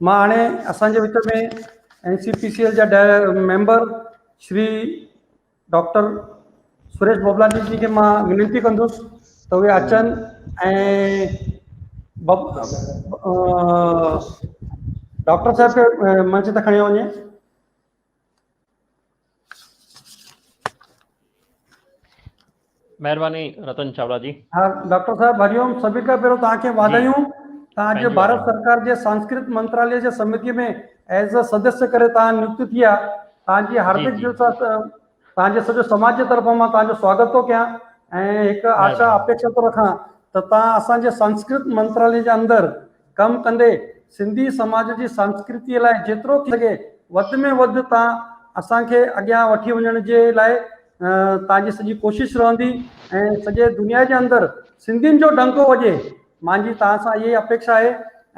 मां हाणे असांजे विच में NCPCL जा मेंबर श्री डॉक्टर सुरेश बोबलानी जी के मां विनती कंदुसि त उहे अचनि ऐं डॉक्टर साहब खे मंच ते खणी वञे। मेहरबानी रतन चावला जी। हाँ डॉक्टर साहब हरिओम। सभी का पहिरियों तव्हांखे वाधायूं। तव्हां अॼु भारत सरकार जे सांस्कृतिक मंत्रालय जे समिति में एज अ सदस्य करे तव्हां नियुक्त थी आहे। तव्हांजी हार्दिक दिल सां तव्हांजे सॼो समाज जे तरफ़ां मां तव्हांजो स्वागत थो कयां ऐं हिकु आशा अपेक्षा थो रखां त तव्हां असांजे सांस्कृतिक मंत्रालय जे अंदरि कमु कंदे सिंधी समाज जी संस्कृतीअ लाइ जेतिरो थी सघे वधि में वधि तव्हां असांखे अॻियां वठी वञण जे लाइ तव्हांजी सॼी कोशिशि रहंदी ऐं सॼे दुनिया जे अंदरि सिंधियुनि जो डंको वॼे। मुंहिंजी तव्हां सां इहा अपेक्षा आहे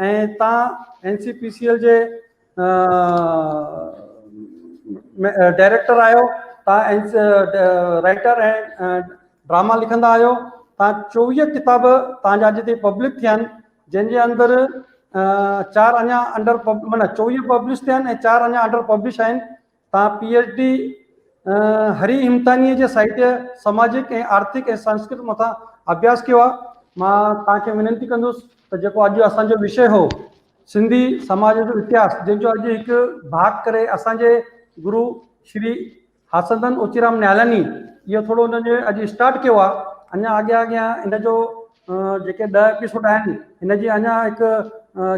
ऐं तव्हां NCPCL जे डायरेक्टर आहियो, तव्हां राइटर ऐं ड्रामा लिखंदा आहियो। तव्हां 24 किताब तव्हांजा अॼु ताईं पब्लिक थिया आहिनि जंहिंजे अंदरि 4 अञा अंडर माना 24 पब्लिश थिया आहिनि ऐं 4 अञा अंडर पब्लिश आहिनि। तव्हां PhD हरी हिमतानीअ जे साहित्य सामाजिक ऐं आर्थिक ऐं सांस्कृतिक मथां अभ्यास कयो आहे। मां तव्हांखे विनती कंदुसि त जेको अॼु असांजो विषय हो सिंधी समाज जो इतिहास, जंहिंजो अॼु हिकु भाग करे असांजे गुरु श्री हासनदन ओचीराम न्यालानी इहो थोरो हुनजे अॼु स्टार्ट कयो आहे। अञा अॻियां हिन जो जेके 10 एपिसोड आहिनि हिनजी अञा हिकु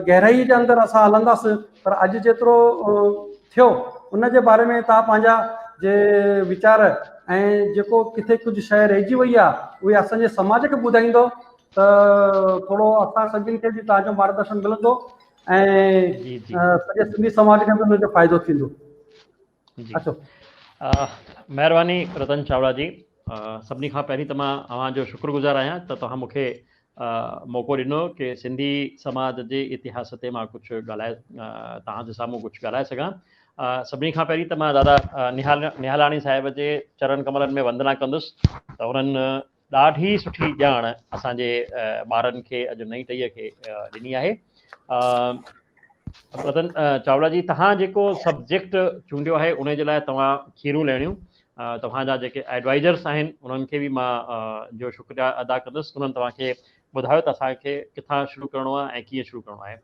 गहराई जे अंदरि असां हलंदासीं, पर अॼु जेतिरो थियो उन जे बारे में तव्हां पंहिंजा जे वीचार ऐं जेको किथे कुझु शइ रहिजी वई आहे उहे असांजे समाज खे ॿुधाईंदो त थोरो असां सभिनि खे बि तव्हांजो मार्गदर्शन मिलंदो ऐं सॼे सिंधी समाज खे बि हुनजो फ़ाइदो थींदो। अचो। महिरबानी रतन चावला जी। सभिनी खां पहिरीं त मां तव्हांजो शुक्रगुज़ार आहियां त तव्हां मूंखे मौक़ो ॾिनो कि सिंधी समाज जे इतिहास ते मां कुझु ॻाल्हाए तव्हांजे साम्हूं कुझु ॻाल्हाए सघां। सभिनी खां पहिरीं त मां दादा निहालाणी साहिब जे चरण कमलनि में वंदना कंदुसि त उन्हनि ॾाढी सुठी ॼाण असांजे ॿारनि खे अॼु नई टहीअ खे ॾिनी आहे। रतन चावला जी, तव्हां जेको सब्जेक्ट चूंडियो आहे उन जे लाइ तव्हां खीरूं लहणियूं। तव्हांजा जेके एडवाइज़र्स आहिनि उन्हनि खे बि मां जो शुक्रिया अदा कंदुसि। उन्हनि तव्हांखे ॿुधायो त असांखे किथां शुरू करिणो आहे ऐं कीअं शुरू करिणो आहे।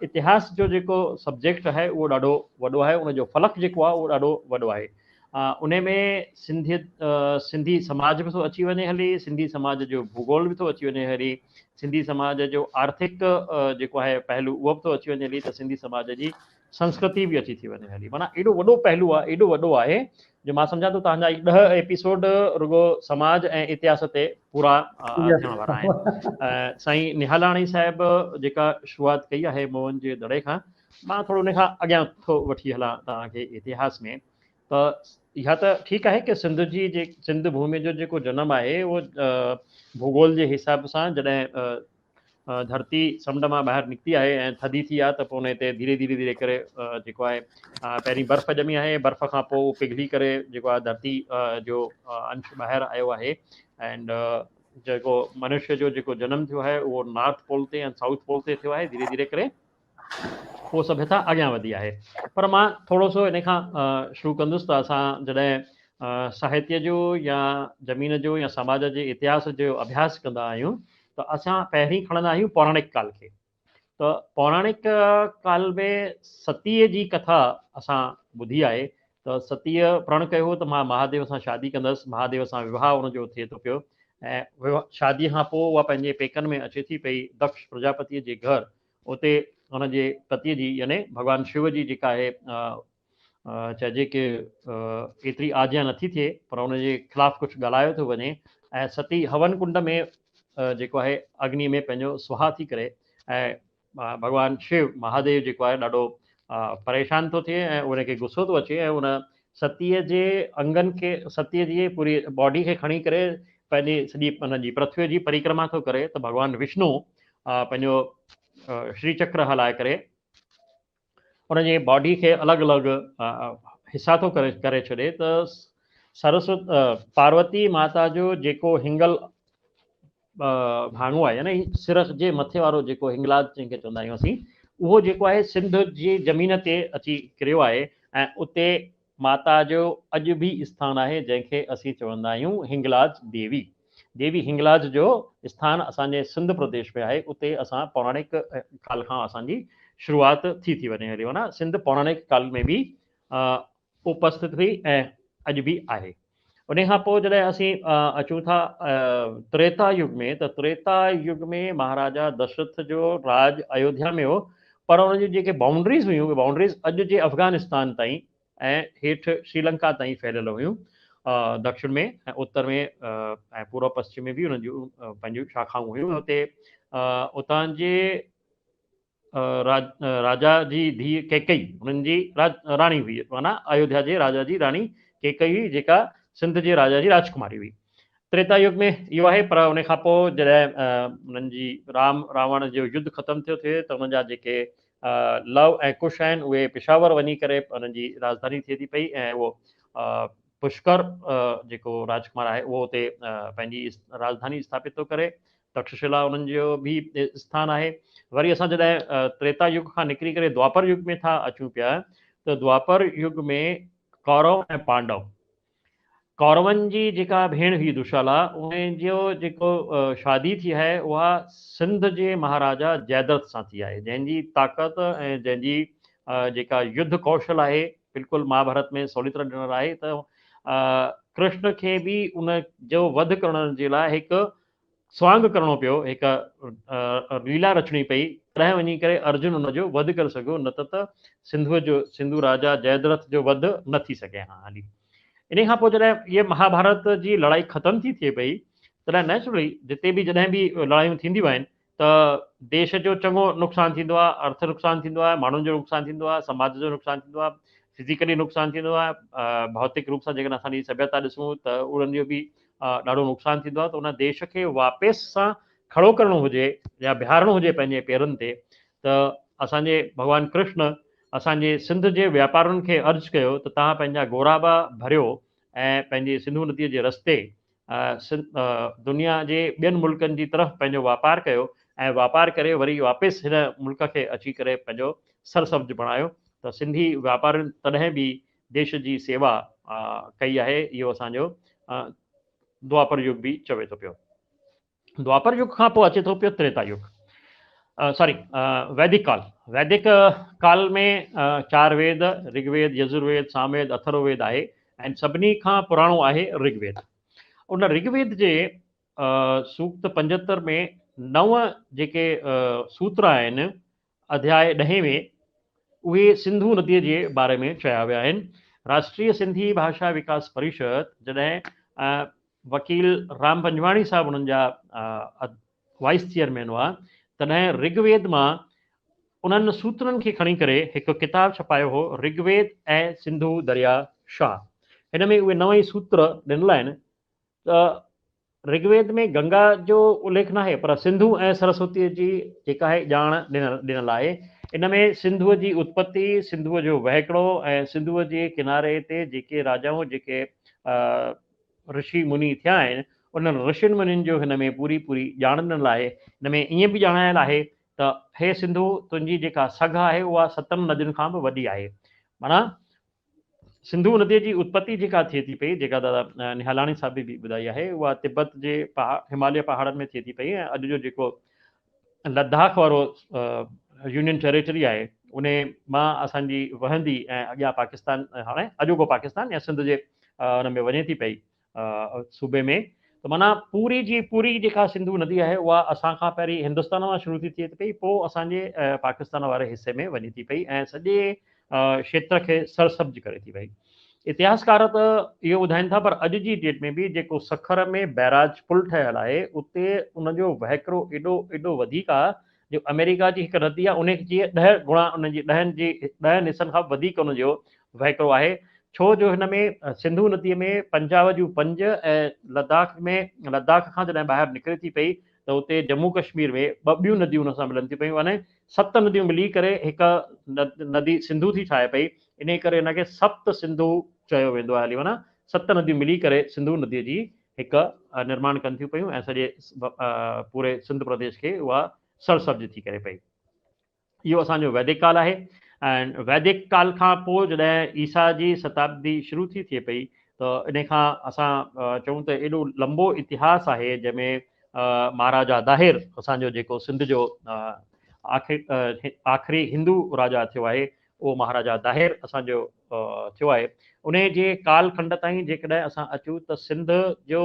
इतिहास जो जेको सब्जेक्ट आहे उहो ॾाढो वॾो आहे, उनजो फलक जेको आहे उहो ॾाढो वॾो आहे। उन में सिंधी समाज बि थो अची वञे हली, सिंधी समाज जो भूगोल बि थो अची वञे हली, सिंधी समाज जो आर्थिक जेको आहे पहलू उहो बि थो अची वञे हली, त सिंधी समाज जी संस्कृति बि अची थी वञे हली। माना एॾो वॾो पहलू आहे, एॾो वॾो आहे जो मां सम्झां थो तव्हांजा 10 एपिसोड रुगो समाज ऐं इतिहास ते पूरा थियण वारा आहिनि। साईं निहालाणी साहिब जेका शुरूआत कई आहे मोहन जे दड़े खां, मां थोरो उन खां अॻियां थो वठी हलां तव्हांखे इतिहास में। त इहा त ठीकु आहे कि सिंध भूमि जो जेको जनम आहे उहो भूगोल जे हिसाब सां जॾहिं धरती समुंड मां ॿाहिरि निकिती आहे ऐं थधी थी आहे त पोइ उन ते धीरे धीरे करे जेको आहे पहिरीं बर्फ़ ॼमी आहे, बर्फ़ खां पोइ पिघली करे जेको आहे धरती जो अंश ॿाहिरि आयो आहे। एंड जेको मनुष्य जो जेको जनम थियो आहे उहो नॉर्थ पोल ते ऐं साउथ पोल ते थियो आहे। धीरे धीरे करे पोइ सभ्यता अॻियां वधी आहे। पर मां थोरो सो इन खां शुरू कंदुसि त असां जॾहिं साहित्य जो या ज़मीन जो या समाज जे इतिहास जो अभ्यास कंदा आहियूं त असां पहिरीं खणंदा आहियूं पौराणिक काल खे। त पौराणिक काल में सतीअ जी कथा असां ॿुधी आहे। त सतीअ प्रण कयो त मां महादेव सां शादी कंदसि, महादेव सां विवाह हुनजो थिए थो पियो ऐं शादीअ खां पोइ उहा पंहिंजे पेकनि में अचे थी पई दक्ष प्रजापतिअ जे घर। उते हुनजे पतीअ जी यानी भॻवानु शिव जी जेका आहे चइजे की एतिरी आज्ञा नथी थिए, पर हुनजे ख़िलाफ़ु कुझु ॻाल्हायो थो वञे ऐं सती हवन कुंड में जेको आहे अग्नि में पंहिंजो सुहा थी करे ऐं भॻवानु शिव महादेव जेको आहे ॾाढो परेशान थो थिए ऐं उनखे गुस्सो थो अचे ऐं उन सतीअ जे अंगनि खे, सतीअ जी पूरी बॉडी खे खणी करे पंहिंजी सॼी हुनजी पृथ्वीअ जी परिक्रमा थो करे। त भॻवानु विष्णु पंहिंजो श्री चक्र हलाए करे उनजे बॉडी खे अलॻि अलॻि हिसा थो करे छॾे। त सरस्वती पार्वती माता जो जेको हिंगल भाङो आहे यानी सिर जे मथे वारो जेको हिंगलाज जंहिंखे चवंदा आहियूं असीं, उहो जेको आहे सिंध जी ज़मीन ते अची किरियो आहे ऐं उते माता जो अॼु बि स्थान आहे जंहिंखे असीं चवंदा आहियूं हिंगलाज देवी। देवी हिंगलाज जो स्थान असांजे सिंध प्रदेश में आहे। उते असां पौराणिक काल खां असांजी शुरूआति थी वञे हली वञा। सिंध पौराणिक काल में बि उपस्थित हुई ऐं अॼु बि आहे। उन खां पोइ जॾहिं असीं अचूं था त्रेता युग में, त त्रेता युग में महाराजा दशरथ जो राज अयोध्या में हो, पर उनजी जेके बाउंड्रीज़ हुयूं उहे बाउंड्रीज़ अॼु जे अफ़गानिस्तान ताईं ऐं हेठि श्रीलंका ताईं फैलियल हुयूं, दक्षिण में ऐं उत्तर में ऐं पूर्व पश्चिम में बि उन्हनि जूं पंहिंजूं शाखाऊं हुयूं। हुते उतां जे राजा जी धीउ कैकई हुननि जी राणी हुई, माना अयोध्या जे राजा जी राणी कैकई हुई जेका सिंध जे राजा जी राजकुमारी हुई। त्रेता युग में इहो आहे। पर उन खां पोइ जॾहिं उन्हनि जी राम रावण जो युद्ध ख़तमु थियो थिए त उन्हनि जा जेके लव ऐं कुश आहिनि उहे पेशावर वञी करे उन्हनि जी राजधानी थिए थी पई ऐं उहो पुष्कर जेको राजकुमार आहे उहो हुते पंहिंजी राजधानी स्थापित थो करे। तक्षशिला उन्हनि जो बि स्थान आहे। वरी असां जॾहिं त्रेता युग खां निकिरी करे द्वापर युग में था अचूं पिया, त द्वापर युग में कौरव ऐं पांडव, कौरवनि जी जेका भेण हुई दुशाला, उन जो जेको शादी थी आहे उहा सिंध जे महाराजा जयद्रथ सां थी आहे, जंहिंजी ताक़त ऐं जंहिंजी जेका युद्ध कौशल आहे बिल्कुलु महाभारत में सवली तरह ॾिनल आहे। त कृष्ण खे बि उन जो वध करण जे लाइ हिकु स्वांग करणो पियो, हिकु लीला रचणी पई, तॾहिं वञी करे अर्जुन उनजो वध करे सघियो, न त सिंधु राजा जयद्रथ जो वध न थी सघे हा हली। इन खां पोइ जॾहिं इहे महाभारत जी लड़ाई ख़तमु थी थिए पई, तॾहिं नेचुरली जिते बि जॾहिं बि लड़ायूं थींदियूं आहिनि त देश जो चङो नुक़सानु थींदो आहे, अर्थ नुक़सानु थींदो आहे, माण्हुनि जो नुक़सानु थींदो आहे, समाज जो नुक़सानु थींदो आहे, फिज़िकली नुक़सानु थींदो आहे, भौतिक रूप सां जेकॾहिं असांजी सभ्यता ॾिसूं त उन्हनि जो बि ॾाढो नुक़सानु थींदो आहे। त उन देश खे वापसि सां खड़ो करिणो हुजे या बिहारणो हुजे पंहिंजे पेरनि ते, त असांजे भॻवानु कृष्ण असांजे सिंध जे वापारियुनि खे अर्ज़ु कयो त तव्हां पंहिंजा घोराबा भरियो ऐं पंहिंजे सिंधु नदीअ जे रस्ते दुनिया जे ॿियनि मुल्कनि जी तरफ़ पंहिंजो वापारु कयो ऐं वापारु करे वरी वापसि हिन मुल्क खे अची करे पंहिंजो सरसब्ज बणायो। त सिंधी वापारियुनि तॾहिं बि देश जी सेवा कई आहे। इहो असांजो द्वापर युग बि चवे थो पियो। द्वापर युग खां पोइ अचे थो पियो त्रेता युग, सॉरी वैदिक काल। वैदिक काल में 4 वेद, ऋग्वेद, यजुर्वेद, सामवेद, अथर्ववेद आहे ऐं सभिनी खां पुराणो आहे ऋग्वेद। उन ऋग्वेद जे सूक्त 75 में 9 जेके सूत्र आहिनि अध्याय 10 में, उहे सिंधु नदीअ जे बारे में चया विया आहिनि। राष्ट्रीय सिंधी भाषा विकास परिषद जॾहिं वकील राम पंजवाणी साहब उन्हनि जा वाइस चेयरमैन हुआ, तॾहिं ऋग्वेद मां उन्हनि सूत्रनि खे खणी करे हिकु किताबु छपायो हो, ऋग्वेद ऐं सिंधु दरिया शाह। हिन में उहे 9 ई सूत्र ॾिनल आहिनि। त ऋग्वेद में गंगा जो उल्लेख न आहे, पर सिंधु ऐं सरस्वतीअ जी जेका आहे ॼाण ॾिनल आहे। इन में सिंधुअ जी उत्पत्ति, सिंधुअ जो वहिकिड़ो ऐं सिंधुअ जे किनारे ते जेके राजाऊं, जेके ऋषि मुनि थिया आहिनि, उन्हनि ऋषियुनि मुनियुनि जो हिन में पूरी ॼाण ॾिनल आहे। हिन में ईअं बि ॼाणायल आहे त हे सिंधु, तुंहिंजी जेका सघ आहे उहा 7 नदियुनि खां बि वॾी आहे। माना सिंधु नदीअ जी उत्पत्ति जेका थिए थी पई, जेका दादा निहालाणी साहब बि ॿुधाई आहे, उहा तिब्बत जे हिमालय पहाड़नि में थिए थी पई ऐं अॼु जो जेको लद्दाख वारो यूनियन टेरिटरी आहे उन मां असांजी वहंदी ऐं अॻियां पाकिस्तान हाणे अॼोको पाकिस्तान या सिंध जे उन में वञे थी पई सूबे में, त माना पूरी जी पूरी जेका सिंधु नदी आहे उहा असां खां पहिरीं हिंदुस्तान मां शुरू थी थिए पई, पोइ असांजे पाकिस्तान वारे हिसे में वञे थी पई ऐं सॼे क्षेत्र खे सरसब्ज करे थी पई। इतिहासकार त इहो ॿुधाइनि था, पर अॼु जी डेट में बि जेको सखर में बैराज पुल ठहियल आहे उते उनजो वहिकिरो एॾो एॾो वधीक आहे जो अमेरिका जी हिकु नदी आहे उन जी 10 गुणा उनजी 10 हिसनि खां वधीक उनजो वहिकिरो आहे। छो जो हिन में सिंधु नदीअ में पंजाब जूं 5 ऐं लद्दाख खां जॾहिं ॿाहिरि निकिरे थी पई त उते जम्मू कश्मीर में 2 ॿियूं नदियूं उन सां मिलनि थी पयूं, यानी 7 नदियूं मिली करे हिकु नदी सिंधु थी ठाहे पई। इन करे हिनखे सप्त सिंधु चयो वेंदो आहे, हली वञा 7 नदियूं मिली करे सिंधु नदीअ जी हिकु निर्माण कनि थियूं पयूं ऐं सॼे पूरे सिंध प्रदेश खे उहा सरसब्ज थी करे पई। इहो असांजो वैदिक काल आहे ऐं वैदिक काल खां पोइ जॾहिं ईसा जी शताब्दी शुरू थी थिए पई त इन खां असां चऊं त एॾो लंबो इतिहास आहे जंहिंमें महाराजा दाहिर असांजो जेको सिंध जो आख़िरी हिंदू राजा थियो आहे उहो महाराजा दाहिर असांजो थियो आहे। उन जे कालखंड ताईं जेकॾहिं असां अचूं त सिंध जो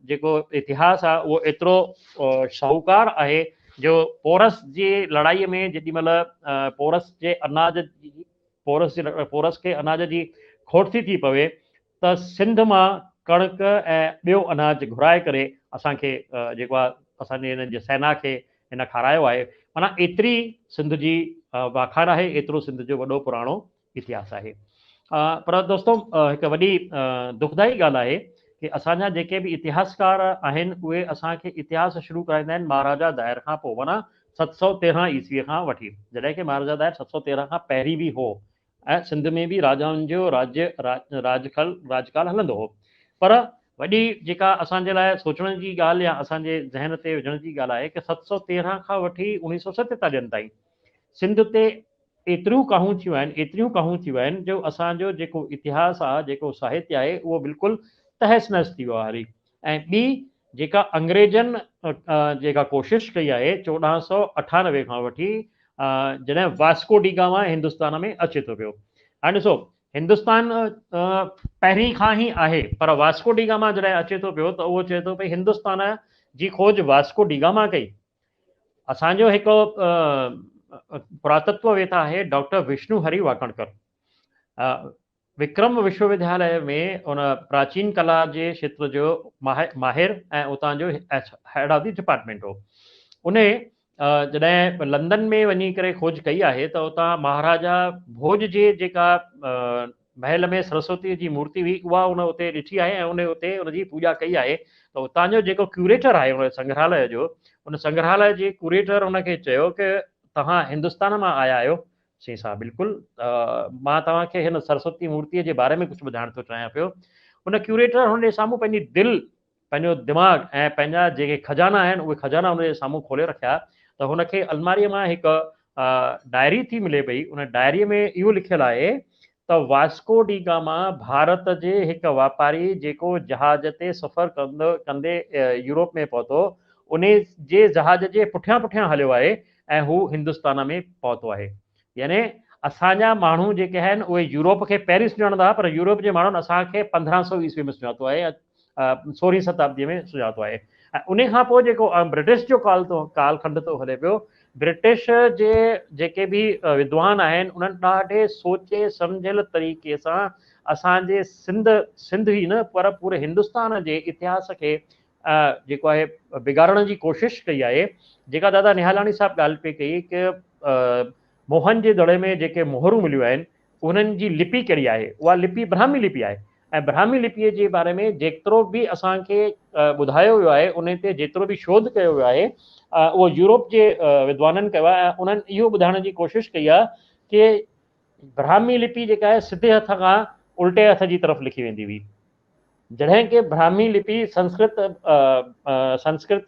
जेको इतिहास आहे उहो एतिरो शाहूकार आहे जो पोरस जी लड़ाईअ में जेॾी महिल पोरस खे अनाज जी खोट थी पवे त सिंध मां कणिक ऐं ॿियो अनाज घुराए करे असांखे जेको आहे असांजे हिन जे सेना खे हिन खारायो आहे। माना एतिरी सिंध जी वाखाण आहे, एतिरो सिंध जो वॾो पुराणो इतिहास आहे। पर दोस्तो हिकु वॾी दुखदाई ॻाल्हि आहे कि असांजा जेके बि इतिहासकार आहिनि उहे असांखे इतिहास शुरू कराईंदा आहिनि महाराजा दाहिर खां पोइ, माना 713 ईस्वीअ खां वठी, जॾहिं कि महाराजा दाहिर 713 खां पहिरीं बि हो ऐं सिंध में बि राजाउनि जो राजकाल हलंदो हो। पर वॾी जेका असांजे लाइ सोचण जी ॻाल्हि या असांजे ज़हन ते विझण जी ॻाल्हि आहे कि 713 खां वठी 1947 ताईं सिंध ते एतिरियूं काहूं थियूं आहिनि जो असांजो जेको इतिहास आहे, जेको साहित्य आहे उहो बिल्कुलु तहस नहस थी वियो आहे हरी। ऐं ॿी जेका अंग्रेजनि जेका कोशिशि कई आहे 1498 खां वठी जॾहिं वास्को डी गामा हिंदुस्तान में अचे थो पियो। हाणे ॾिसो हिंदुस्तान पहिरीं खां ई आहे, पर वास्को डी गामा जॾहिं अचे थो पियो त उहो चए थो भई हिंदुस्तान जी खोज वास्को डी गामा कई। असांजो हिकु पुरातत्ववेता आहे डॉक्टर विष्णु हरि वाकणकर, विक्रम विश्वविद्यालय में उन प्राचीन कला जे क्षेत्र जो माहिर ऐं उतां जो हेड ऑफ द डिपार्टमेंट हो। उन जॾहिं लंदन में वञी करे खोज कई आहे त उतां महाराजा भोज जे जेका महल में सरस्वती जी मूर्ति हुई उहा उन उते ॾिठी आहे ऐं उन उते उनजी पूॼा कई आहे। त उतां जो जेको क्यूरेटर आहे उन संग्रहालय जो, उन संग्रहालय जे क्यूरेटर उनखे चयो कि तव्हां हिंदुस्तान मां आया आहियो? चई साहब बिल्कुलु, मां तव्हांखे हिन सरस्वती मूर्तिअ जे बारे में कुझु ॿुधाइण थो चाहियां पियो। उन क्यूरेटर हुन जे साम्हूं पंहिंजी दिलि, पंहिंजो दिमाग़ ऐं पंहिंजा जेके खजाना आहिनि उहे खजाना हुन जे साम्हूं खोले रखिया। त हुनखे अलमारीअ मां हिकु डायरी थी मिले पई, उन डायरीअ में इहो लिखियलु आहे त वास्को डी गामा भारत जे हिकु वापारी जेको जहाज ते सफ़र कंदे यूरोप में पहुतो, उन जे जहाज जे पुठियां पुठियां हलियो आहे ऐं हू हिंदुस्तान में पहुतो आहे। यानी असांजा माण्हू जेके आहिनि उहे यूरोप खे पहिरीं सुञाणंदा, पर यूरोप जे माण्हुनि असांखे 1500 ईस्वी में सुञातो आहे, 16वीं शताब्दीअ में सुञातो आहे। ऐं उन खां पोइ जेको ब्रिटिश जो कालखंड थो हले पियो, ब्रिटिश जे जेके बि विद्वान आहिनि उन्हनि ॾाढे सोचे सम्झियल तरीक़े सां असांजे सिंध ई न पर पूरे हिंदुस्तान जे इतिहास खे जेको आहे बिगाड़ण जी कोशिशि कई आहे। जेका दादा निहालाणी साहब ॻाल्हि पई कई कि मोहन जे दड़े में जेके मोहरूं मिलियूं आहिनि उन्हनि जी लिपि कहिड़ी आहे, उहा लिपि ब्राह्मी लिपि आहे। ऐं ब्राह्मी लिपिअ जे बारे में जेतिरो बि असांखे ॿुधायो वियो आहे, उन ते जेतिरो बि शोध कयो वियो आहे उहो यूरोप जे विद्वाननि कयो आहे। ऐं उन्हनि इहो ॿुधाइण जी कोशिशि कई आहे कि ब्राह्मी लिपि जेका आहे सिधे हथ खां उल्टे हथ जी तरफ़ लिखी वेंदी हुई, जॾहिं कि ब्राह्मी लिपि संस्कृत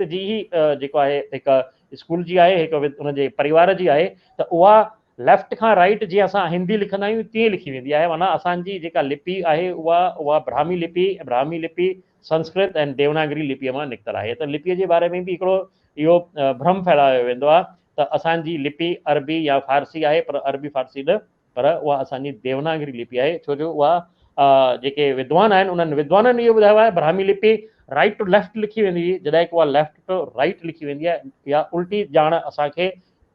जी ही जेको आहे हिकु स्कूल जी आहे, हिकु हुनजे परिवार जी आहे, त उहा लेफ्ट खां राइट जीअं असां हिंदी लिखंदा आहियूं तीअं लिखी वेंदी आहे। माना असांजी जेका लिपि आहे उहा ब्राह्मी लिपि संस्कृत ऐं देवनागरी लिपिअ मां निकितल आहे। त लिपिअ जे बारे में बि हिकिड़ो इहो भ्रम फैलायो वेंदो आहे त असांजी लिपि अरबी या फारसी आहे, पर अरबी फारसी न, पर उहा असांजी देवनागरी लिपि आहे, छो जो उहा जेके विद्वान आहिनि उन्हनि विद्वाननि इहो ॿुधायो आहे ब्राह्मी लिपि राइट टू लेफ्ट लिखी वेंदी हुई, जॾहिं की उहा लेफ्ट टू राइट लिखी वेंदी आहे, या उल्टी ॼाण असांखे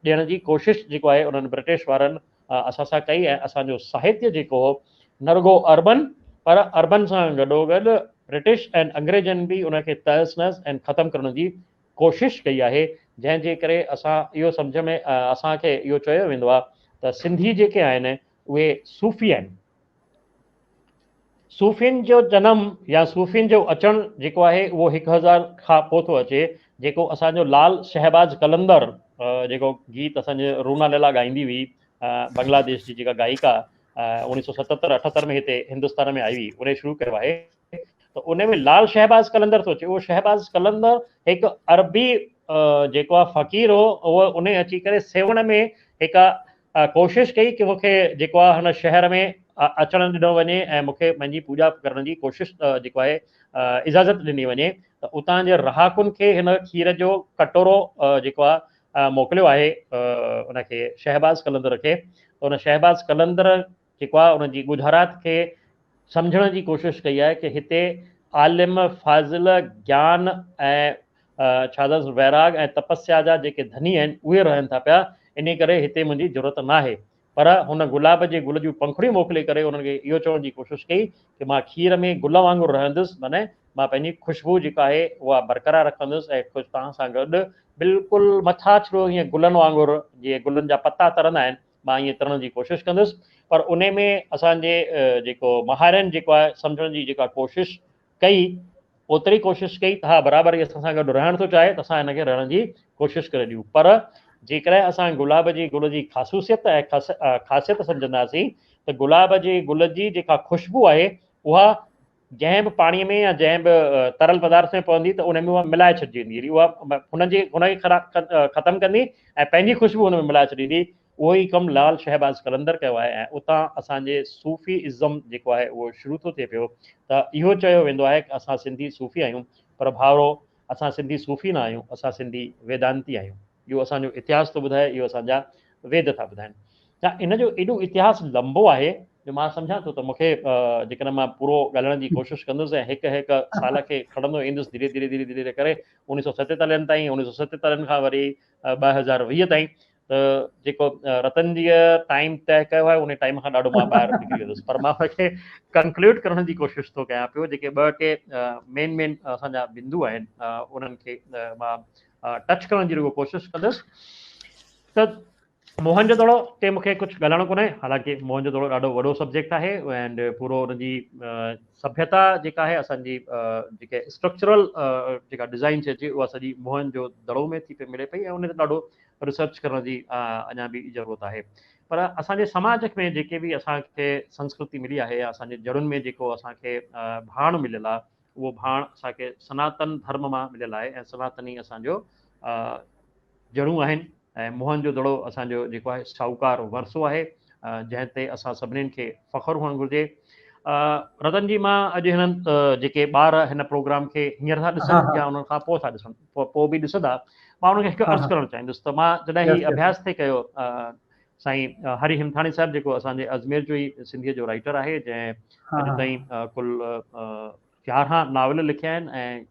ॾियण जी कोशिशि जेको आहे उन्हनि ब्रिटिश वारनि असां सां कई। ऐं असांजो साहित्य जेको हो न रुगो अर्बन, पर अर्बन सां गॾोगॾु ब्रिटिश ऐं अंग्रेजनि बि उनखे तहस नहस ऐं ख़तमु करण जी कोशिशि कई आहे, जंहिंजे करे असां इहो सम्झ में असांखे इहो चयो वेंदो आहे त सिंधी जेके आहिनि उहे सूफ़ी आहिनि। सूफ़ियुनि जो जनमु या सूफ़ियुनि जो अचणु जेको आहे उहो 1000 खां पोइ थो अचे, जेको असांजो लाल शहबाज कलंदर जेको गीत असांजे रूना लैला ॻाईंदी हुई, बांग्लादेश जी जेका गायिका 1977-78 में हिते हिंदुस्तान में आई हुई, उन शुरू कयो आहे। त उन में लाल शहबाज कलंदर थो अचे। उहो शहबाज कलंदर हिकु अरबी जेको आहे फ़क़ीर हो, उहो उन अची करे सेवण में हिकु कोशिशि कई कि मूंखे जेको आहे हिन शहर में अचणु ॾिनो वञे ऐं मूंखे पंहिंजी पूॼा करण जी कोशिशि जेको आहे इजाज़त ॾिनी वञे। त उतां जे रहाकुनि खे हिन खीर जो कटोरो जेको आहे मोकिलियो आहे उनखे शहबाज कलंदर खे। उन शहबाज कलंदर जेको आहे उनजी गुज़ारात खे सम्झण जी कोशिशि कई आहे कि हिते आलिम फाज़िल ज्ञान ऐं छा अथसि वैराग ऐं तपस्या जा जेके धनी आहिनि उहे रहनि था पिया, इन करे हिते मुंहिंजी ज़रूरत न आहे। पर हुन गुलाब जे गुल जूं पंखुड़ियूं मोकिले करे उन्हनि खे इहो चवण जी कोशिशि कई कि मां खीर में गुल वांगुरु रहंदुसि, माने मां पंहिंजी ख़ुशबू जेका आहे उहा बरक़रार रखंदुसि ऐं तव्हां सां गॾु बिल्कुलु मथा छो हीअं गुलनि वांगुरु, जीअं गुलनि जा पता तरंदा आहिनि, मां ईअं तरण जी कोशिशि कंदुसि। पर उन में असांजे जेको महारनि जेको आहे सम्झण जी जेका कोशिशि कई, ओतिरी कोशिशि कई त हा बराबरि असां सां गॾु रहणु थो चाहे त असां हिनखे रहण जी कोशिशि करे ॾियूं। पर जेकॾहिं असां गुलाब जी गुल जी ख़ासूसियत ऐं ख़ासियत सम्झंदासीं त गुलाब जे गुल जी जेका ख़ुशबू आहे उहा जंहिं बि पाणीअ में या जंहिं बि तरल पदार्थ में पवंदी त उन में उहा मिलाए छॾिजी उहा हुनखे ख़तमु कंदी ऐं पंहिंजी ख़ुशबू हुन में मिलाए छॾींदी। उहो ई कमु लाल शहबाज कलंदर कयो आहे ऐं उतां असांजे सूफ़ी इज़म जेको आहे उहो शुरू थो थिए पियो। त इहो चयो वेंदो आहे कि असां सिंधी सूफ़ी आहियूं, पर भाउरो असां सिंधी सूफ़ी न आहियूं, असां सिंधी वेदांती आहियूं। इहो असांजो इतिहास थो ॿुधाए, इहो असांजा वेद था ॿुधाइनि। त इन जो एॾो इतिहास लंबो आहे जो मां सम्झां थो त मूंखे जेकॾहिं मां पूरो ॻाल्हाइण जी कोशिशि कंदुसि ऐं हिकु हिकु साल खे खणंदो ईंदुसि धीरे धीरे धीरे धीरे करे 1947 ताईं, 1947 खां वरी 2020 ताईं, त जेको रतन जीअ टाइम तय कयो आहे उन टाइम खां ॾाढो मां ॿाहिरि निकिरी वेंदुसि। पर मां हुनखे कंक्लूड करण जी कोशिशि थो कयां पियो। जेके ॿ टे मेन असांजा बिंदु आहिनि उन्हनि खे मां टच करण जी रुगो कोशिशि कंदुसि। त मोहनजोदड़ो ते मूंखे कुझु ॻाल्हाइणो कोन्हे, हालांकि मोहनजोदड़ो ॾाढो वॾो सब्जेक्ट आहे एंड पूरो हुनजी सभ्यता जेका आहे असांजी जेके स्ट्रक्चरल जेका डिज़ाइन थिए थी उहा सॼी मोहनजोदड़ो में थी मिले पई ऐं उन ते ॾाढो रिसर्च करण जी अञा बि ज़रूरत आहे। पर असांजे समाज में जेके बि असांखे संस्कृति मिली आहे या असांजे जड़ुनि में जेको असांखे भाण मिलियल आहे, उहो भाण असांखे सनातन धर्म मां मिलियल आहे ऐं सनातनी असांजो जड़ूं आहिनि। ऐं मोहनजोदड़ो असांजो जेको आहे शाहूकार वरसो आहे जंहिं ते असां सभिनीनि खे फ़ख़ुरु हुअणु घुरिजे। रतन जी, मां अॼु हिननि जेके ॿार हिन प्रोग्राम खे हींअर था ॾिसनि या उन्हनि खां पोइ था ॾिसनि, पोइ बि ॾिसंदा, मां उनखे हिकु अर्ज़ु करणु चाहींदुसि त मां जॾहिं ही अभ्यास थिए कयो साईं हरि हिमथाणी साहिबु जेको असांजे अजमेर जो ई सिंधीअ जो राइटर आहे, जंहिं अॼु ताईं कुल 11 नावल लिखिया आहिनि ऐं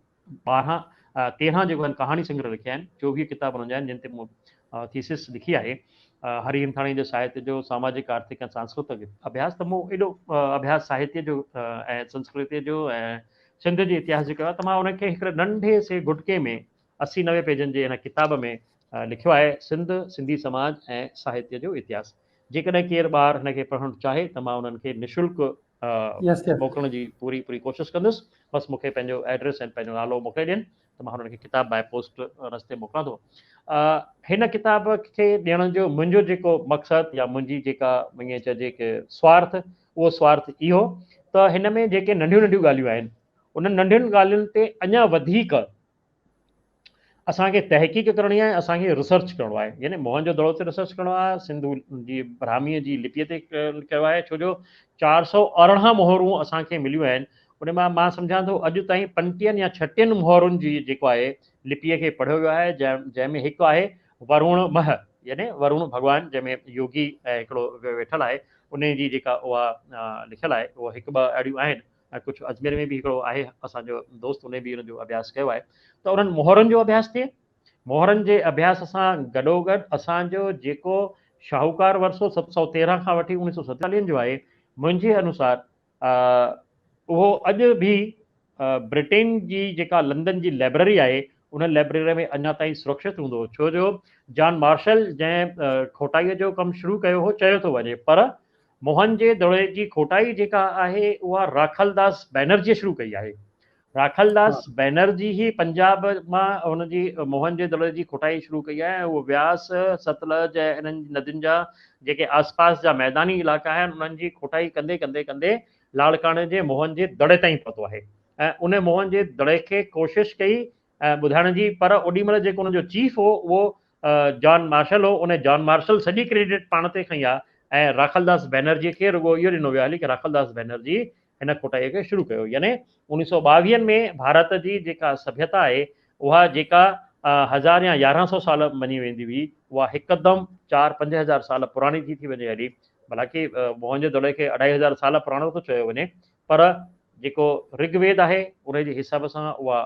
13 जेको आहिनि कहाणी संग्रह लिखिया आहिनि, 24 किताब हुनजा आहिनि जिन ते मूं थीसिस लिखी आहे हरि हिमथाणी जे साहित्य जो सामाजिक आर्थिक ऐं सांस्कृतिक अभ्यास। त मूं एॾो अभ्यास साहित्य जो ऐं संस्कृति जो ऐं सिंध जे इतिहास जो कयो आहे त मां उनखे हिकिड़े नंढे से गुटके में 80-90 पेजनि जे हिन किताब में लिखियो आहे सिंधी समाज ऐं साहित्य जो इतिहास। जेकॾहिं केरु ॿार हिनखे पढ़णु चाहे त मां उन्हनि खे निशुल्क मोकिलण जी पूरी कोशिशि कंदुसि। बसि मूंखे पंहिंजो एड्रेस ऐं पंहिंजो नालो मोकिले ॾियनि त मां हुननि खे किताब बाय पोस्ट रस्ते मोकिलियां थो। हिन किताब खे ॾियण जो मुंहिंजो जेको मक़सदु या मुंहिंजी जेका ईअं चइजे कि स्वार्थ, उहो स्वार्थ इहो त हिन में जेके नंढियूं नंढियूं ॻाल्हियूं आहिनि उन्हनि नंढियुनि ॻाल्हियुनि ते अञा वधीक असांखे तहक़ीक़ करणी आहे, असांखे रिसर्च करिणो आहे। यानी मोहनजोदड़ो ते रिसर्च करिणो आहे, सिंधू जी ब्राह्मीअ जी लिपीअ ते कयो आहे, छो जो 418 मोहरूं असांखे मिलियूं आहिनि। उन मां सम्झां थो अॼु ताईं 35 या 36 मोहरुनि जी जेको आहे लिपीअ खे पढ़ियो वियो आहे, जंहिंमें हिकु आहे वरुण मह यानी वरुण भगवान जंहिंमें योगी ऐं हिकिड़ो वेठल आहे उन जी जेका उहा लिखियलु आहे उहा हिकु ॿ अहिड़ियूं आहिनि ऐं कुझु अजमेर में बि हिकिड़ो आहे असांजो दोस्त उन बि हुनजो अभ्यास कयो आहे त उन्हनि मोहरनि जो अभ्यास थिए मोहरनि जे अभ्यास सां गॾोगॾु असांजो जेको शाहूकार वर्सो 713 खां वठी 1947 जो आहे मुंहिंजे अनुसार उहो अॼु बि ब्रिटेन जी जेका लंडन जी लाइब्रेरी आहे उन लाइब्रेरी में अञा ताईं सुरक्षित हूंदो हो छो जो जॉन मार्शल जंहिं खोटाईअ जो कमु शुरू कयो हो चयो थो वञे पर मोहन जे दड़े जी खोटाई जेका आहे उहा राखलदास बैनर्जीअ शुरू कई आहे राखलदास बैनर्जी ही पंजाब मां हुनजी मोहन जे दड़े जी खोटाई शुरू कई आहे ऐं उहो व्यास सतलज ऐं इन्हनि नदियुनि जा जेके आसपास जा मैदानी इलाइक़ा आहिनि उन्हनि जी खोटाई कंदे कंदे कंदे लाड़काणे जे मोहन जे दड़े ताईं पहुतो आहे ऐं उन मोहन जे दड़े खे कोशिशि कई ॿुधाइण जी पर ओॾी महिल जेको हुनजो चीफ हो उहो जॉन मार्शल हो उन जॉन मार्शल सॼी क्रेडिट पाण ते खई आहे ऐं राखलदास बैनर्जीअ खे रुॻो इहो ॾिनो वियो हली कि राखलदास बैनर्जी हिन खोटाईअ खे शुरू कयो यानी 1922 में भारत जी जेका सभ्यता आहे उहा जेका 1000 या 1100 साल मञी वेंदी हुई उहा हिकदमि 4-5 हज़ार साल पुराणी थी वञे हली हालांकि मोहन जे दड़े खे 2500 साल पुराणो थो चयो वञे पर जेको ऋग्वेद आहे उन जे हिसाब सां उहा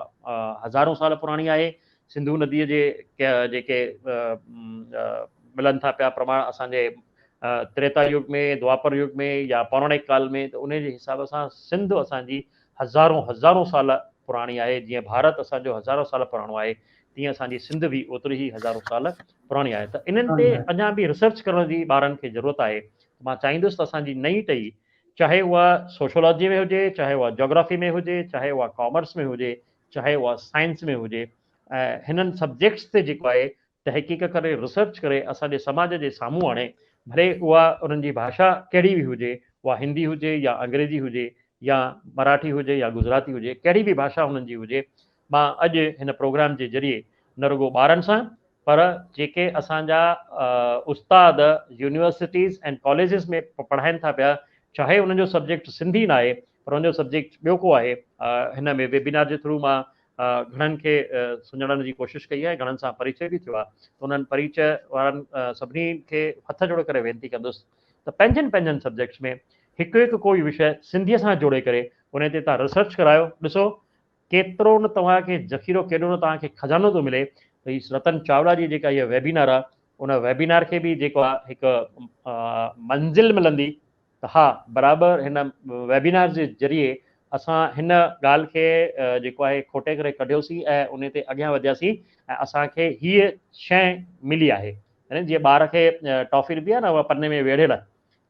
हज़ारों साल पुराणी आहे सिंधु नदीअ जे जेके मिलनि था पिया प्रमाण असांजे त्रेता युग में द्वापर युग में या पौराणिक काल में त उन जे हिसाब सां सिंध असांजी हज़ारों साल पुराणी आहे जीअं भारत असांजो हज़ारों साल पुराणो आहे तीअं असांजी सिंध बि ओतिरी ई हज़ारों साल पुराणी आहे त इन्हनि ते अञा बि रिसर्च करण जी ॿारनि खे ज़रूरत आहे मां चाहींदुसि त असांजी नई टही चाहे उहा सोशोलॉजी में हुजे चाहे उहा जोग्राफी में हुजे चाहे उहा कॉमर्स में हुजे चाहे उहा साइंस में हुजे हिननि सब्जेक्ट्स ते जेको आहे तहक़ीक़ करे रिसर्च करे असांजे समाज जे साम्हूं आणे भले उहा उन्हनि जी भाषा कहिड़ी बि हुजे उहा हिंदी हुजे या अंग्रेजी हुजे या मराठी हुजे या गुजराती हुजे कहिड़ी बि भाषा हुननि जी हुजे मां अॼु हिन प्रोग्राम जे ज़रिए न रुॻो ॿारनि सां पर जेके असांजा उस्ताद यूनिवर्सिटीज़ ऐं कॉलेजिस में पढ़ाइनि था पिया चाहे उन्हनि जो सब्जेक्ट सिंधी न आहे पर उनजो सब्जेक्ट ॿियो को आहे हिन में वेबिनार जे थ्रू मां घणनि खे सुञाणण जी कोशिशि कई आहे घणनि सां परिचय बि थियो आहे त उन्हनि परिचय वारनि सभिनी खे हथ जोड़े करे वेनिती कंदुसि त पंहिंजनि पंहिंजनि सब्जेक्ट्स में हिकु हिकु कोई विषय सिंधीअ सां जोड़े करे उन ते तव्हां रिसर्च करायो ॾिसो केतिरो न तव्हांखे ज़ख़ीरो केॾो न तव्हांखे खज़ानो थो मिले त हीअ रतन चावला जी जेका इहा वेबिनार आहे उन वेबिनार खे बि जेको आहे हिकु मंज़िल मिलंदी त हा बराबरि हिन वेबिनार जे ज़रिए असां हिन ॻाल्हि खे जेको आहे खोटे करे कढियोसीं ऐं उन ते अॻियां वधियासीं ऐं असांखे हीअ शइ मिली आहे जीअं ॿार खे टॉफ़ी ॾिबी आहे न उहा पने में वेढ़ियल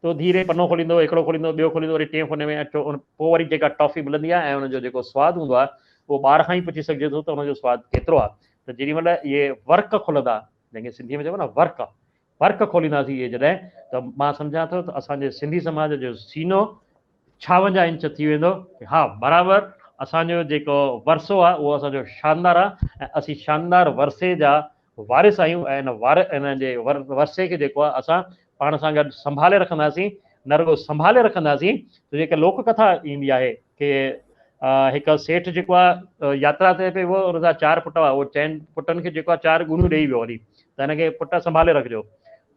तो धीरे पनो खोलींदो हिकिड़ो खोलींदो ॿियो खोलींदो वरी टियों कोने में पोइ वरी जेका टॉफ़ी मिलंदी आहे ऐं उनजो जेको सवादु हूंदो आहे उहो ॿार खां ई पुछी सघिजे थो त उनजो सवादु केतिरो आहे त जेॾी महिल इहे वर्क खोलंदा जंहिंखे सिंधीअ में चइबो न वर्क खोलींदासीं इहे जॾहिं त मां सम्झां थो त असांजे सिंधी समाज जो सीनो 56 इंच थी वेंदो हा बराबरि असांजो जेको वरसो आहे उहो असांजो शानदार आहे ऐं असीं शानदार वरसे जा वारिस आहियूं ऐं इन जे वरसे खे जेको आहे असां पाण सां गॾु संभाले रखंदासीं न रुॻो संभाले रखंदासीं त जेका लोक कथा ईंदी आहे की हिकु सेठ जेको आहे यात्रा ते पियो वियो हुन जा 4 पुट हुआ उहो चइनि पुटनि खे जेको आहे 4 गुणियूं ॾेई वियो वरी त हिनखे पुट संभाले रखिजो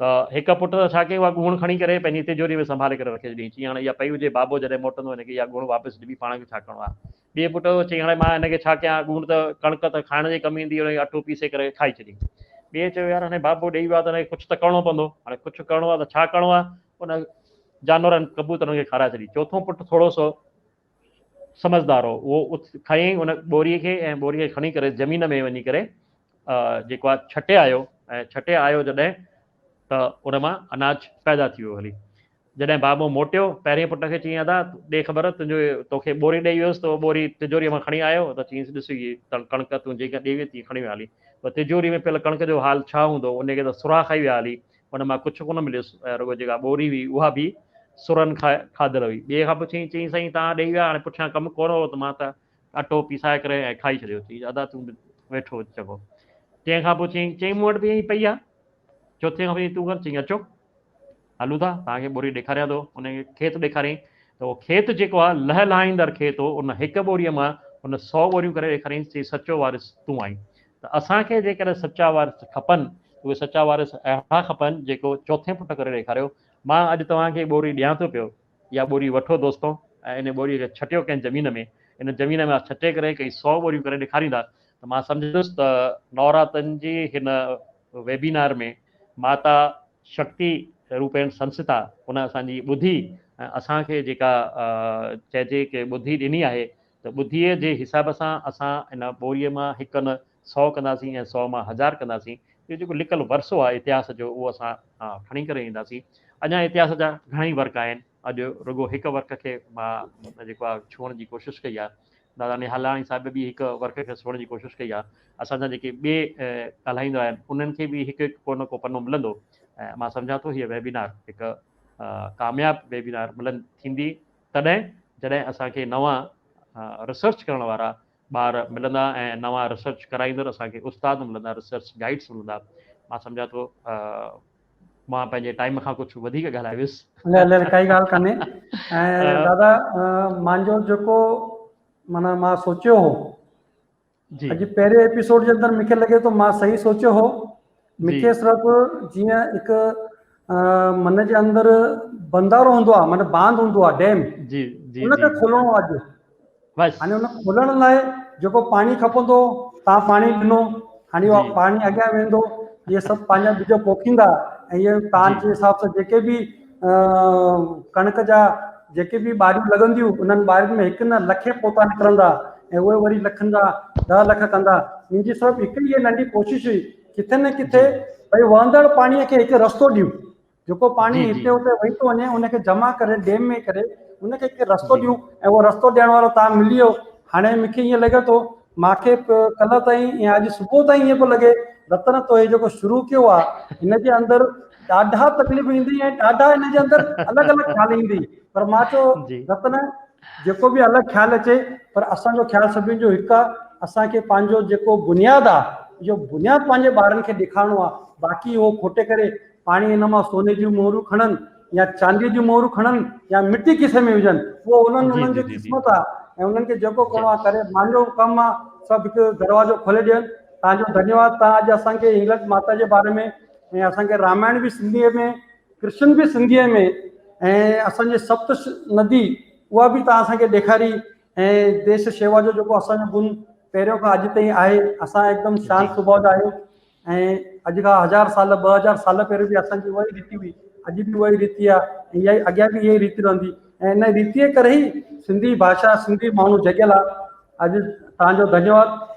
त हिकु पुट छा कयो आहे गुण खणी करे पंहिंजी तिजोरी में संभाले करे रखे छॾी चई हाणे इहा पई हुजे बाबो जॾहिं मोटंदो हिनखे इहा गुण वापसि ॾिबी पाण खे छा करिणो आहे ॿिए पुट चई हाणे मां हिनखे छा कयां गुण त कणिक त खाइण जी कमु ईंदी हुनखे अटो पीसे करे खाई छॾी ॿिए चयो यार हाणे बाबो ॾेई वियो आहे त हिनखे कुझु त करिणो पवंदो हाणे कुझु करिणो आहे त छा करिणो आहे उन जानवरनि कबूतरनि खे खाराए छॾी चोथों पुटु थोरो सो समझदार हो उहो खयईं उन ॿोरीअ खे ऐं ॿोरीअ खे खणी करे ज़मीन में वञी करे जेको आहे छटे आयो ऐं छटे आयो जॾहिं त उन मां अनाज पैदा थी वियो हली जॾहिं बाबो मोटियो पहिरें पुट खे चई अदा ॾे ख़बर तुंहिंजो तोखे ॿोरी ॾेई वियुसि त उहो ॿोरी तिजोरीअ मां खणी आयो त चईंसि ॾिस इहा कणिक तूं जेका ॾेई वई तीअं खणी विया हली त तिजोरी में पियल कणिक जो हाल छा हूंदो उनखे त सुरा खाई विया हली उन मां कुझु कोन मिलियुसि ऐं रुॻो जेका ॿोरी हुई उहा बि सुरनि खाधल हुई ॿिए खां पुछी चई साईं तव्हां ॾेई विया हाणे पुठियां कमु कोन हो त मां त अटो पीसाए करे ऐं खाई छॾियो चई अदा तूं वेठो चङो तंहिंखां पोइ चई मूं वटि बि ईअं पई आहे चौथे खां तूं कर चई अचो हलूं था तव्हांखे ॿोरी ॾेखारियां थो उनखे खेत ॾेखारियईं त उहो खेत जेको आहे लह लहाईंदड़ खेत हो उन हिकु ॿोरीअ मां उन 100 ॿोरियूं करे ॾेखारियईं चई सचो वारिस तूं आहीं त असांखे जेकॾहिं सचा वारिस खपनि उहे सचा वारिस अहिड़ा खपनि जेको चौथे पुट करे ॾेखारियो मां अॼु तव्हांखे ॿोरी ॾियां थो पियो, इहा ॿोरी वठो दोस्तो ऐं इन ॿोरीअ खे छटियो कंहिं ज़मीन में, इन ज़मीन में छटे करे कई 100 ॿोरियूं करे ॾेखारींदा त मां सम्झंदुसि त नवरात्रनि जी हिन वेबिनार में माता शक्ति रूपेण संस्था उन असांजी ॿुधी ऐं असांखे जेका चइजे की ॿुधी ॾिनी आहे त ॿुधीअ जे हिसाब सां असां इन ॿोरीअ मां हिकु न 100 कंदासीं ऐं 100 मां 1000 कंदासीं। इहो जेको लिकल वरसो आहे इतिहास जो उहो असां खणी करे ईंदासीं। अञा इतिहास जा घणेई वर्क आहिनि, अॼु रुॻो हिकु वर्क खे मां जेको आहे छुअण जी कोशिशि कई आहे। दादा निहालाणी साहिब बि हिकु वर्क खे छुअण जी कोशिशि कई आहे। असांजा जेके ॿिए ॻाल्हाईंदा आहिनि उन्हनि खे बि हिकु हिकु को न को पनो मिलंदो ऐं मां सम्झां थो हीअ वेबिनार हिकु कामयाबु वेबिनार थींदी तॾहिं जॾहिं असांखे नवां रिसर्च करण वारा ॿार मिलंदा ऐं नवां रिसर्च कराईंदड़ असांखे उस्ताद मिलंदा, रिसर्च गाइड्स मिलंदा। मां सम्झां थो मां पंहिंजे टाइम खां कुझु वधीक ॻाल्हाए वियुसि। हले काई ॻाल्हि कान्हे। ऐं दादा मुंहिंजो जेको माना मां सोचियो हो अॼु पहिरें एपिसोड जे अंदरि मूंखे लॻे थो मां सही सोचियो हो। मूंखे सिर्फ़ु जीअं हिकु मन जे अंदरि बंदारो हूंदो आहे, माना बांध हूंदो आहे, डैम, उनखे खोलणो आहे। अॼु हाणे उन खोलण लाइ जेको पाणी खपंदो तव्हां पाणी ॾिनो, हाणे उहो पाणी अॻियां वेंदो, इहे सभु पंहिंजा बीज पोखींदा ऐं इहे तव्हांजे हिसाब सां जेके बि कणिक जा जेके बि ॿारियूं लॻंदियूं उन्हनि ॿारियुनि में हिकु न लखे पोता निकिरंदा ऐं उहे वरी लखनि जा 10 लख कंदा। मुंहिंजी सिर्फ़ु हिकु इहा नंढी कोशिशि हुई किथे न किथे भई वहंदड़ पाणीअ खे हिकु रस्तो ॾियूं, जेको पाणी हिते हुते वही थो वञे उनखे जमा करे डैम में करे उनखे हिकु रस्तो ॾियूं ऐं उहो रस्तो ॾियण वारो तव्हां मिली वियो। हाणे मूंखे ईअं लॻे थो मूंखे कल्ह ताईं या अॼु सुबुह ताईं ईअं पियो लॻे रतन तो हे जेको शुरू कयो आहे हिन जे अंदरि ॾाढा तकलीफ़ ईंदी ऐं ॾाढा हिन जे अंदरि अलॻि अलॻि ख़्याल ईंदी, पर मां चयो रतन जेको बि अलॻि ख़्यालु अचे पर असांजो ख़्यालु सभिनि जो हिकु आहे, असांखे पंहिंजो जेको बुनियादु आहे इहो बुनियादु पंहिंजे ॿारनि खे ॾेखारिणो आहे। बाक़ी उहो खोटे करे पाणी हिन मां सोने जूं मोहरूं खणनि या चांदीअ जूं मोहरूं खणनि या मिटी किसे में विझनि, उहो उन्हनि जो क़िस्मत आहे ऐं उन्हनि खे जेको करिणो आहे करे। मुंहिंजो कमु आहे सभु हिकु दरवाज़ो खोले ॾियनि। तव्हांजो धन्यवाद, तव्हां अॼु असांखे इंग्लैंड माता जे बारे में ऐं असांखे रामायण बि सिंधीअ में, कृष्ण बि सिंधीअ में ऐं असांजे सप्त नदी उहा बि तव्हां असांखे ॾेखारी ऐं देश शेवा जो जेको असांजो गुण पहिरियों खां अॼु ताईं आहे। असां हिकदमि शांति सुभाउ जा आहियूं ऐं अॼु खां 1000 साल 2000 साल पहिरियों बि असांजी उहा ई रीति हुई, अॼु बि उहा ई रीति आहे, इहा ई अॻियां बि इहा ई रीति रहंदी ऐं इन रीतीअ करे ई सिंधी भाषा सिंधी माण्हू जगियल आहे। अॼु तव्हांजो धन्यवाद।